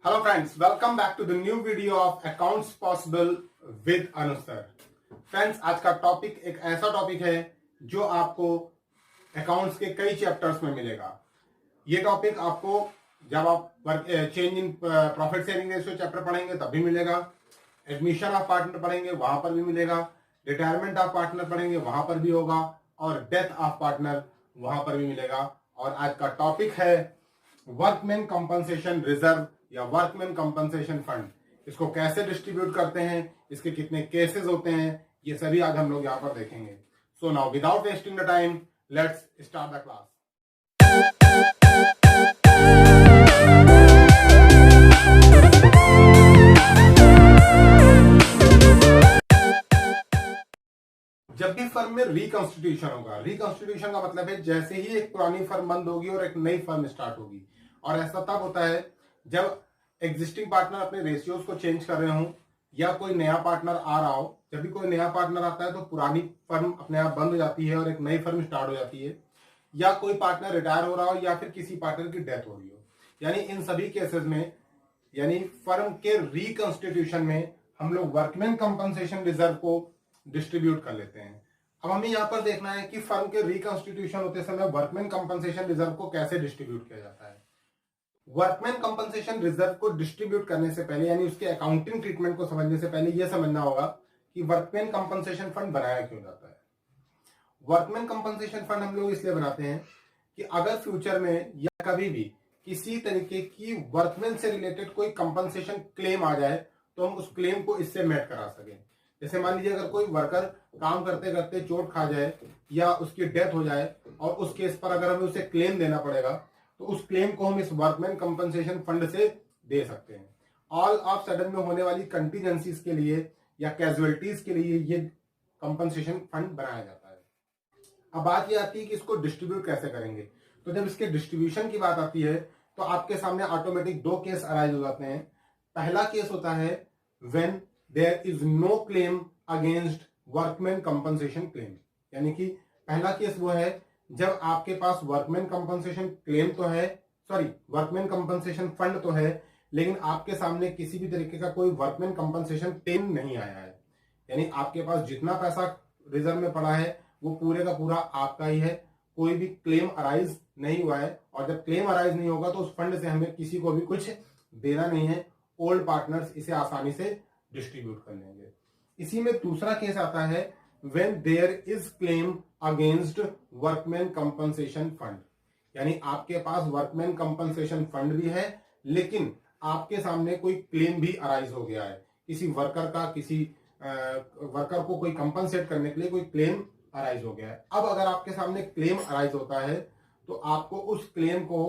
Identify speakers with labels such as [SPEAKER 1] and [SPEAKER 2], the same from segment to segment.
[SPEAKER 1] Hello friends, welcome back to the new video of Accounts Possible with Anu sir. Friends, आज का topic एक ऐसा topic है जो आपको अकाउंट्स के कई चैप्टर्स में मिलेगा। ये टॉपिक आपको जब आप change in profit sharing ratio chapter पढ़ेंगे तब भी मिलेगा, एडमिशन ऑफ पार्टनर पढ़ेंगे वहां पर भी मिलेगा, रिटायरमेंट ऑफ पार्टनर पढ़ेंगे वहां पर भी होगा और डेथ ऑफ पार्टनर वहां पर भी मिलेगा। और आज का टॉपिक है वर्कमैन कंपनसेशन रिजर्व या वर्कमैन कंपनसेशन फंड। इसको कैसे डिस्ट्रीब्यूट करते हैं, इसके कितने केसेस होते हैं, ये सभी आज हम लोग यहाँ पर देखेंगे। So now without wasting the time let's start the class. जब भी फर्म में रिकॉन्स्टिट्यूशन होगा, रिकॉन्स्टिट्यूशन का मतलब है जैसे ही एक पुरानी फर्म बंद होगी और एक नई फर्म स्टार्ट होगी। और ऐसा तब होता है जब एग्जिस्टिंग पार्टनर अपने रेशियोज को चेंज कर रहे हो या कोई नया पार्टनर आ रहा हो। जब भी कोई नया पार्टनर आता है तो पुरानी फर्म अपने आप बंद हो जाती है और एक नई फर्म स्टार्ट हो जाती है, या कोई पार्टनर रिटायर हो रहा हो या फिर किसी पार्टनर की डेथ हो रही हो। यानी इन सभी केसेस में, यानी फर्म के रिकॉन्स्टिट्यूशन में हम लोग वर्कमैन कंपनसेशन रिजर्व को डिस्ट्रीब्यूट कर लेते हैं। अब हमें यहाँ पर देखना है कि फर्म के रिकॉन्स्टिट्यूशन होते समय वर्कमैन कंपनसेशन रिजर्व को कैसे डिस्ट्रीब्यूट किया जाता है। वर्कमैन कंपनसेशन रिजर्व को डिस्ट्रीब्यूट करने से पहले, यानी उसके अकाउंटिंग ट्रीटमेंट को समझने से पहले यह समझना होगा कि वर्कमैन कंपनसेशन फंड बनाया क्यों जाता है। वर्कमैन कंपनसेशन फंड हम लोग इसलिए बनाते हैं कि अगर फ्यूचर में या कभी भी किसी तरीके की वर्कमैन से रिलेटेड कोई कंपनसेशन क्लेम आ जाए तो हम उस क्लेम को इससे मैच करा सकें। जैसे मान लीजिए अगर कोई वर्कर काम करते करते चोट खा जाए या उसकी डेथ हो जाए और उस केस पर अगर हमें उसे क्लेम देना पड़ेगा तो उस क्लेम को हम इस वर्कमैन कंपनसेशन फंड से दे सकते हैं। ऑल ऑफ सडन में होने वाली कंटीजेंसीज के लिए या कैजुअलिटीज के लिए ये कंपनसेशन फंड बनाया जाता है। अब बात ये आती है कि इसको डिस्ट्रीब्यूट कैसे करेंगे। तो जब इसके डिस्ट्रीब्यूशन की बात आती है तो आपके सामने ऑटोमेटिक दो केस अराइज हो जाते हैं। पहला केस होता है when there is no claim against workman compensation claim, यानी कि पहला केस वो है जब आपके पास वर्कमैन कंपनसेशन क्लेम तो है, वर्कमैन कंपनसेशन फंड तो है, लेकिन आपके सामने किसी भी तरीके का कोई वर्कमैन कंपनसेशन क्लेम नहीं आया है। यानी आपके पास जितना पैसा रिजर्व में पड़ा है वो पूरे का पूरा आपका ही है, कोई भी क्लेम अराइज नहीं हुआ है। और जब क्लेम अराइज नहीं होगा तो उस फंड से हमें किसी को भी कुछ देना नहीं है। ओल्ड पार्टनर्स इसे आसानी से डिस्ट्रीब्यूट कर लेंगे। इसी में दूसरा केस आता है when there is claim against workman compensation fund, यानी आपके पास वर्कमैन कंपनसेशन फंड भी है लेकिन आपके सामने कोई क्लेम भी अराइज हो गया है। किसी वर्कर का किसी वर्कर को कोई कंपनसेट करने के लिए कोई क्लेम अराइज हो गया है। अब अगर आपके सामने क्लेम अराइज होता है तो आपको उस क्लेम को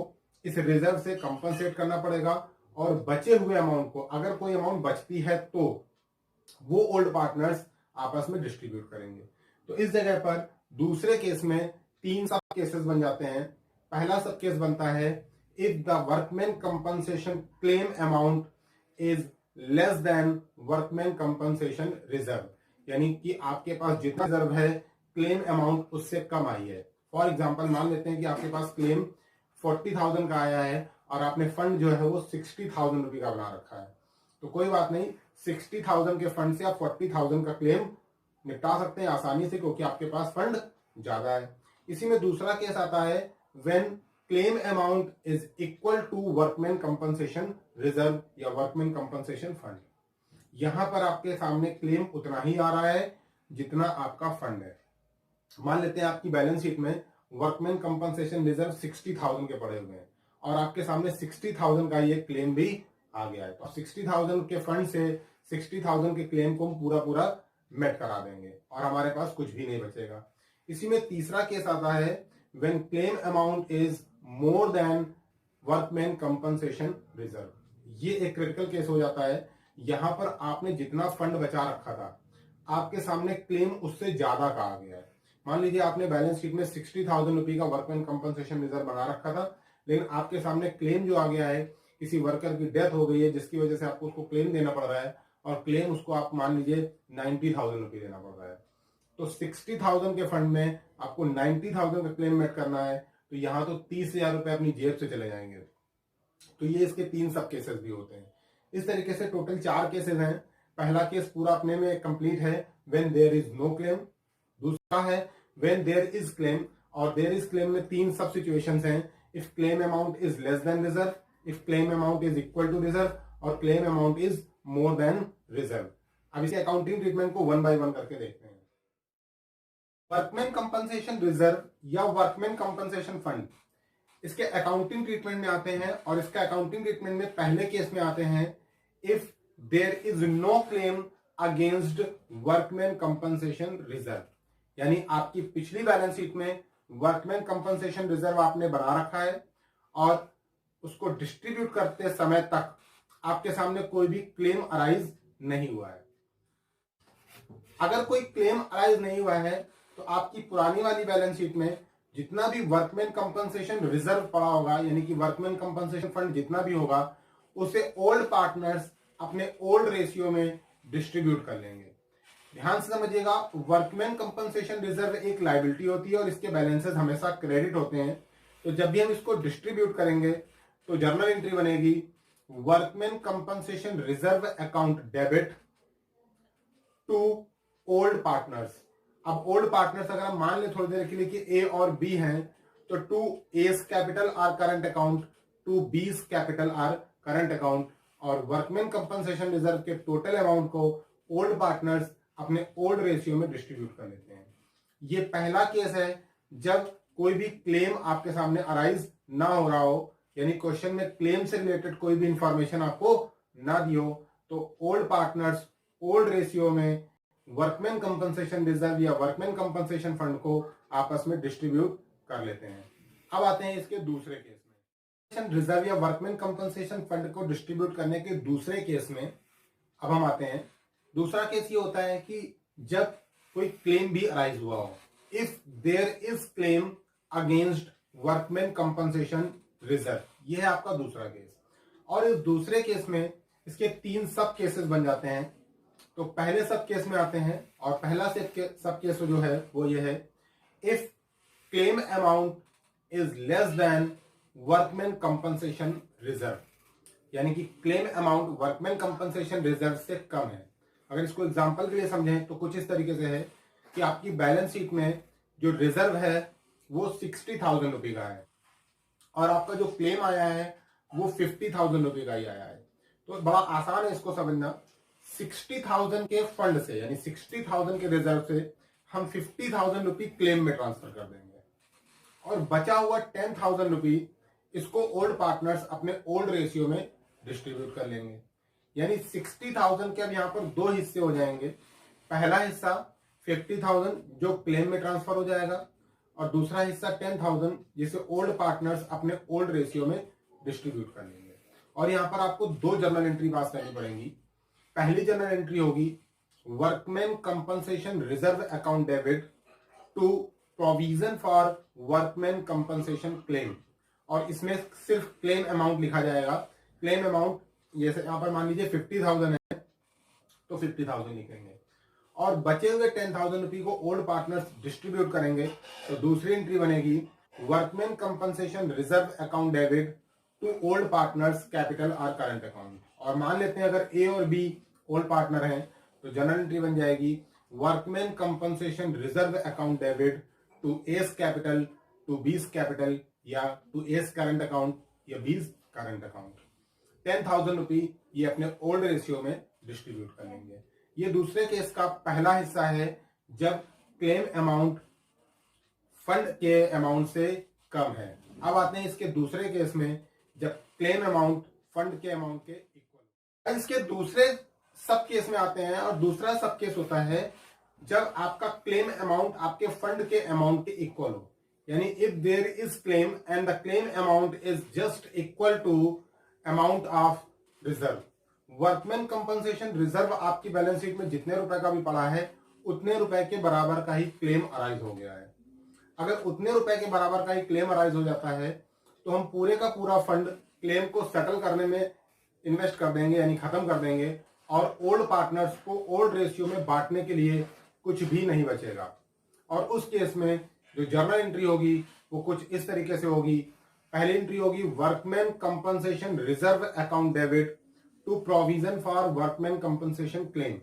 [SPEAKER 1] इस रिजर्व से कंपनसेट करना पड़ेगा और बचे हुए अमाउंट को, अगर कोई अमाउंट बचती है तो वो ओल्ड पार्टनर्स आपस में डिस्ट्रीब्यूट करेंगे। तो इस जगह पर दूसरे केस में तीन सब केसेस बन जाते हैं। पहला सब केस बनता है if the workman compensation claim amount is less then workman compensation reserve, यानी कि आपके पास जितना रिजर्व है क्लेम अमाउंट उससे कम आई है। फॉर एग्जांपल मान लेते हैं कि आपके पास क्लेम 40,000 का आया है और आपने फंड जो है वो 60,000 रुपए का बना रखा है, तो कोई बात नहीं, 60,000 के फंड से आप 40,000 का क्लेम निपटा सकते हैं आसानी से, क्योंकि आपके पास फंड ज्यादा है। इसी में दूसरा केस आता है when claim amount is equal to workman compensation reserve या वर्कमैन कंपनसेशन फंड। यहां पर आपके सामने क्लेम उतना ही आ रहा है जितना आपका फंड है। मान लेते हैं आपकी बैलेंस शीट में वर्कमैन कंपनसेशन रिजर्व 60,000 के पड़े हुए हैं और आपके सामने 60,000 का ये क्लेम भी आ गया है, तो 60,000 के फंड से 60,000 के क्लेम को हम पूरा मेट करा देंगे और हमारे पास कुछ भी नहीं बचेगा। इसी में तीसरा केस आता है when claim amount is more then workman compensation reserve. ये एक क्रिटिकल केस हो जाता है। यहां पर आपने जितना फंड बचा रखा था आपके सामने क्लेम उससे ज्यादा का आ गया है। मान लीजिए आपने बैलेंस शीट में 60,000 रुपए का वर्कमैन कंपनसेशन रिजर्व बना रखा था, लेकिन आपके सामने क्लेम जो आ गया है, किसी वर्कर की डेथ हो गई है जिसकी वजह से आपको उसको क्लेम देना पड़ रहा है और क्लेम उसको आप मान लीजिए 90,000 रुपए देना पड़ रहा है। तो 60,000 के फंड में आपको 90,000 का क्लेम मेट करना है, तो यहां तो 30,000 रुपए अपनी जेब से चले जाएंगे। तो ये इसके 3 सब केसेस भी होते हैं। इस तरीके से टोटल 4 केसेस हैं। पहला केस पूरा अपने में कंप्लीट है, when there is no claim. दूसरा है व्हेन देयर इज क्लेम, और देयर इज क्लेम में 3 सब सिचुएशंस हैं। If claim amount is less than reserve, if claim amount is equal to reserve, और claim amount is more than reserve. अब इसे accounting treatment को 1 बाय 1 करके देखते हैं। वर्कमैन कंपनसेशन रिजर्व या वर्कमैन कंपनसेशन फंड, इसके अकाउंटिंग ट्रीटमेंट में आते हैं, और इसके अकाउंटिंग ट्रीटमेंट में पहले केस में आते हैं if there is no claim against workman compensation reserve. यानी आपकी पिछली बैलेंस शीट में वर्कमैन कंपनसेशन रिजर्व आपने बना रखा है और उसको डिस्ट्रीब्यूट करते समय तक आपके सामने कोई भी क्लेम अराइज नहीं हुआ है। अगर कोई क्लेम अराइज नहीं हुआ है तो आपकी पुरानी वाली बैलेंस शीट में जितना भी वर्कमैन कंपनसेशन रिजर्व पड़ा होगा, यानी कि वर्कमैन कंपनसेशन फंड जितना भी होगा, उसे ओल्ड पार्टनर्स अपने ओल्ड रेशियो में डिस्ट्रीब्यूट कर लेंगे। ध्यान से समझिएगा, वर्कमैन कंपनसेशन रिजर्व एक लायबिलिटी होती है और इसके बैलेंसेस हमेशा क्रेडिट होते हैं। तो जब भी हम इसको डिस्ट्रीब्यूट करेंगे तो जर्नल एंट्री बनेगी workman compensation reserve account debit to old partners. अब ओल्ड पार्टनर्स अगर हम मान ले थोड़ी देर के लिए कि ए और बी हैं, तो to S capital or current account, to B's capital or current account, और वर्कमैन कंपनसेशन रिजर्व के टोटल अमाउंट को ओल्ड पार्टनर्स अपने ओल्ड रेशियो में डिस्ट्रीब्यूट कर लेते हैं। ये पहला केस है जब कोई भी क्लेम आपके सामने अराइज ना हो रहा हो, यानी क्वेश्चन में क्लेम से रिलेटेड कोई भी इंफॉर्मेशन आपको ना दी हो, तो ओल्ड पार्टनर्स ओल्ड रेशियो में वर्कमैन कंपनसेशन रिजर्व या वर्कमैन कंपनसेशन फंड को आपस में डिस्ट्रीब्यूट कर लेते हैं। अब आते हैं इसके दूसरे केस में, रिजर्व या वर्कमैन कंपनसेशन फंड को डिस्ट्रीब्यूट करने के दूसरे केस में। अब हम आते हैं, दूसरा केस ये होता है कि जब कोई क्लेम भी अराइज हुआ हो, if there is claim against workman compensation reserve, ये है आपका दूसरा केस। और इस दूसरे केस में इसके 3 सब केसेस बन जाते हैं। तो पहले सब केस में आते हैं, और पहला सब केस जो है वो ये है, if claim amount is less then workman compensation reserve, यानी कि claim amount workman compensation reserve से कम है। अगर इसको एग्जांपल के लिए समझें तो कुछ इस तरीके से है कि आपकी बैलेंस शीट में जो रिजर्व है वो 60,000 रुपए का है और आपका जो क्लेम आया है वो 50,000 रुपए का ही आया है। तो बड़ा आसान है इसको समझना। 60,000 के फंड से, यानी 60,000 के रिजर्व से हम 50,000 रुपए क्लेम में ट्रांसफर कर देंगे, और बचा हुआ 10,000 रुपए इसको ओल्ड पार्टनर्स अपने ओल्ड रेशियो में डिस्ट्रीब्यूट कर लेंगे। यानी 60,000 के अब यहाँ पर 2 हिस्से हो जाएंगे। पहला हिस्सा 50,000 जो क्लेम में ट्रांसफर हो जाएगा, और दूसरा हिस्सा 10,000 जिसे ओल्ड पार्टनर्स अपने ओल्ड रेशियो में डिस्ट्रीब्यूट कर लेंगे। और यहाँ पर आपको 2 जर्नल एंट्री पास करनी पड़ेंगी। पहली जर्नल एंट्री होगी workman compensation reserve account debit to provision for workman compensation claim, और इसमें सिर्फ क्लेम अमाउंट लिखा जाएगा। क्लेम अमाउंट जैसे यहाँ पर मान लीजिए 50,000 है तो 50,000 लिखेंगे, और बचे हुए 10,000 रुपए को ओल्ड पार्टनर्स डिस्ट्रीब्यूट करेंगे। तो दूसरी एंट्री बनेगी workman compensation reserve account debit to old partners capital or current account. और मान लेते हैं अगर ए और बी ओल्ड पार्टनर हैं तो जनरल एंट्री बन जाएगी workman compensation reserve account debit to S capital, to B's capital, या टू एस करंट अकाउंट या बीस करंट अकाउंट। 10,000 रुपए ये अपने ओल्ड रेशियो में डिस्ट्रीब्यूट कर लेंगे। ये दूसरे केस का पहला हिस्सा है जब क्लेम अमाउंट फंड के अमाउंट से कम है। अब आते हैं इसके दूसरे केस में जब क्लेम अमाउंट फंड के अमाउंट के इक्वल। इसके दूसरे सब केस में आते हैं, और दूसरा सब केस होता है जब आपका क्लेम अमाउंट आपके फंड के अमाउंट के इक्वल हो, यानी if there is claim and the claim amount is just equal to amount of reserve. Workman compensation reserve आपकी बैलेंस शीट में जितने रुपए का भी पड़ा है उतने रुपए के बराबर का ही क्लेम अराइज हो गया है। अगर उतने रुपए के बराबर का ही क्लेम अराइज हो जाता है तो हम पूरे का पूरा फंड क्लेम को सेटल करने में इन्वेस्ट कर देंगे, यानी खत्म कर देंगे, और ओल्ड पार्टनर्स को ओल्ड रेशियो में बांटने के लिए कुछ भी नहीं बचेगा। और उस केस में जो जर्नल एंट्री होगी वो कुछ इस तरीके से होगी पहली एंट्री होगी workman compensation reserve account debit to provision for workman compensation claim,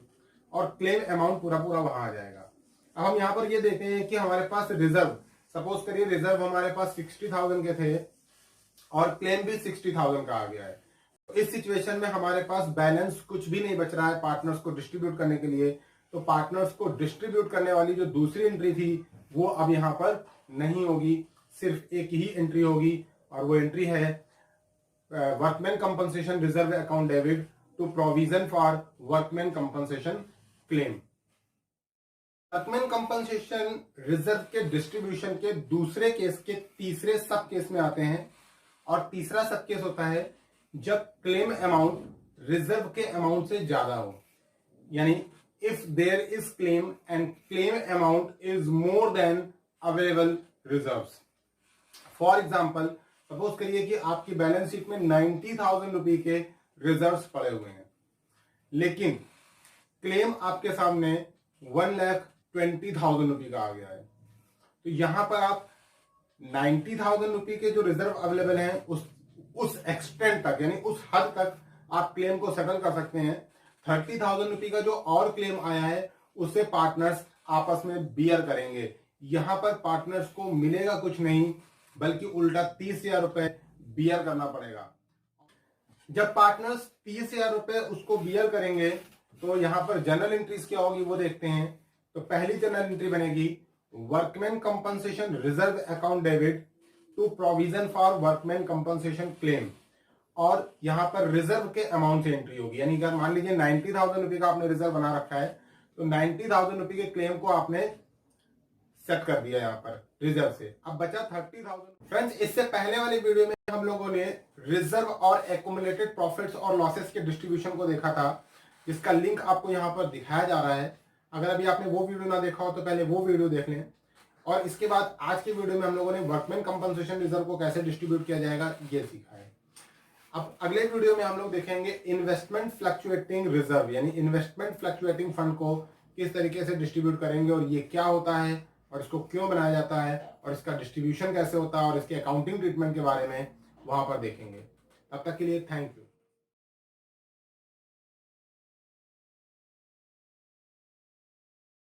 [SPEAKER 1] और क्लेम अमाउंट पूरा पूरा वहां आ जाएगा। अब हम यहां पर ये देखते हैं कि हमारे पास रिजर्व, सपोज करिए रिजर्व हमारे पास 60,000 के थे और क्लेम भी 60,000 का आ गया है। तो इस सिचुएशन में हमारे पास बैलेंस कुछ भी नहीं बच रहा है पार्टनर्स को डिस्ट्रीब्यूट करने के लिए। तो पार्टनर्स को डिस्ट्रीब्यूट करने वाली जो दूसरी एंट्री थी वो अब यहां पर नहीं होगी, सिर्फ एक ही एंट्री होगी, और वो एंट्री है workman compensation reserve account debit to provision for workman compensation claim. Workman compensation reserve के डिस्ट्रीब्यूशन के दूसरे केस के तीसरे सब केस में आते हैं, और तीसरा सब केस होता है जब क्लेम अमाउंट रिजर्व के अमाउंट से ज्यादा हो, यानी if there is claim and claim amount is more than available reserves. For example suppose करिए कि आपकी बैलेंस शीट में 90,000 रुपए के रिजर्व्स पड़े हुए हैं, लेकिन क्लेम आपके सामने 1,20,000 रुपए का आ गया है। तो यहां पर आप 90,000 रुपए के जो रिजर्व अवेलेबल हैं उस एक्सटेंट तक, यानी उस हद तक आप क्लेम को सेटल कर सकते हैं। 30,000 रुपए का जो और क्लेम आया है उससे पार्टनर्स आपस में बियर करेंगे। यहां पर पार्टनर्स को मिलेगा कुछ नहीं, बल्कि उल्टा 30,000 रुपए बियर करना पड़ेगा। जब पार्टनर्स 30,000 रुपए उसको बियर करेंगे तो यहां पर जनरल एंट्रीज क्या होगी वो देखते हैं। तो पहली जनरल एंट्री बनेगी workman compensation reserve account debit to provision for workman compensation claim, और यहां पर रिजर्व के अमाउंट से एंट्री होगी। यानी अगर मान लीजिए 90,000 रुपए का आपने रिजर्व बना रखा है, तो 90,000 रुपए के क्लेम को आपने सेट कर दिया यहां पर रिजर्व से, अब बचा 30,000। फ्रेंड्स, इससे पहले वाली वीडियो में हम लोगों ने रिजर्व और एक्युमुलेटेड प्रॉफिट्स और लॉसेस के डिस्ट्रीब्यूशन को देखा था, जिसका लिंक आपको यहां पर दिखाया जा रहा है। अगर अभी आपने वो वीडियो ना देखा हो तो पहले वो वीडियो देख लें। और इसके बाद आज की वीडियो में हम लोगों ने वर्कमैन कंपनसेशन रिजर्व को कैसे डिस्ट्रीब्यूट किया जाएगा ये सीखा है। अब अगले वीडियो में हम लोग देखेंगे इन्वेस्टमेंट फ्लक्चुएटिंग रिजर्व, यानी इन्वेस्टमेंट फ्लक्चुएटिंग फंड को किस तरीके से डिस्ट्रीब्यूट करेंगे, और ये क्या होता है और इसको क्यों बनाया जाता है, और इसका डिस्ट्रीब्यूशन कैसे होता है, और इसके अकाउंटिंग ट्रीटमेंट के बारे में वहां पर देखेंगे। तब तक के लिए थैंक यू।